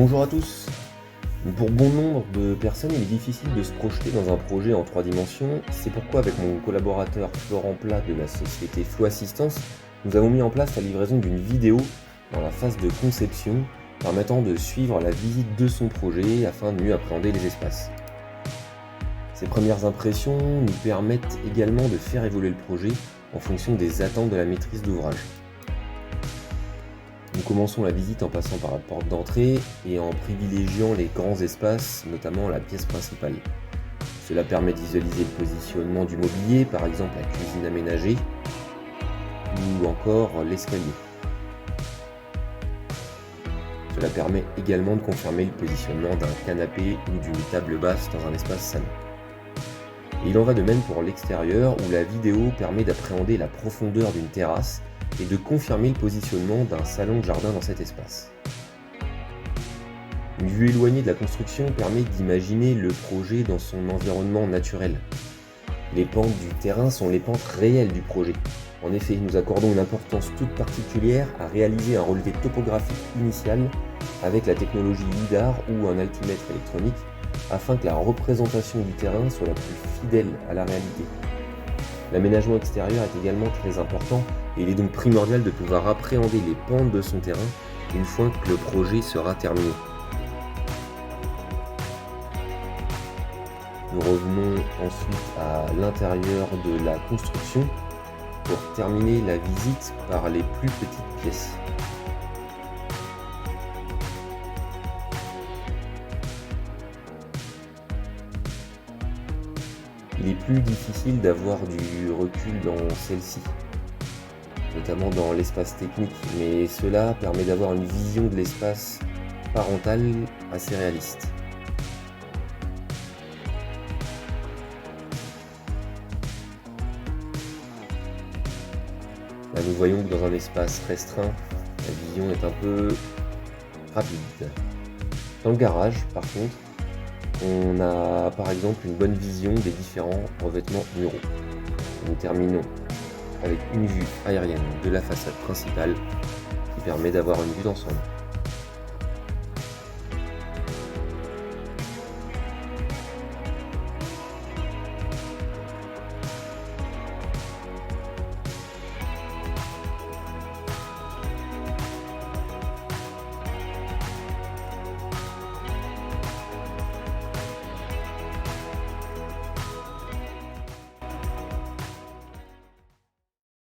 Bonjour à tous. Pour bon nombre de personnes, il est difficile de se projeter dans un projet en 3 dimensions. C'est pourquoi avec mon collaborateur Florent Plat de la société Flow Assistance, nous avons mis en place la livraison d'une vidéo dans la phase de conception permettant de suivre la visite de son projet afin de mieux appréhender les espaces. Ces premières impressions nous permettent également de faire évoluer le projet en fonction des attentes de la maîtrise d'ouvrage. Nous commençons la visite en passant par la porte d'entrée et en privilégiant les grands espaces, notamment la pièce principale. Cela permet de visualiser le positionnement du mobilier, par exemple la cuisine aménagée ou encore l'escalier. Cela permet également de confirmer le positionnement d'un canapé ou d'une table basse dans un espace salon. Et il en va de même pour l'extérieur où la vidéo permet d'appréhender la profondeur d'une terrasse et de confirmer le positionnement d'un salon de jardin dans cet espace. Une vue éloignée de la construction permet d'imaginer le projet dans son environnement naturel. Les pentes du terrain sont les pentes réelles du projet. En effet, nous accordons une importance toute particulière à réaliser un relevé topographique initial avec la technologie LiDAR ou un altimètre électronique afin que la représentation du terrain soit la plus fidèle à la réalité. L'aménagement extérieur est également très important et il est donc primordial de pouvoir appréhender les pentes de son terrain une fois que le projet sera terminé. Nous revenons ensuite à l'intérieur de la construction pour terminer la visite par les plus petites pièces. Il est plus difficile d'avoir du recul dans celle-ci, notamment dans l'espace technique, mais cela permet d'avoir une vision de l'espace parental assez réaliste. Là, nous voyons que dans un espace restreint, la vision est un peu rapide. Dans le garage, par contre, on a par exemple une bonne vision des différents revêtements muraux. Nous terminons avec une vue aérienne de la façade principale qui permet d'avoir une vue d'ensemble.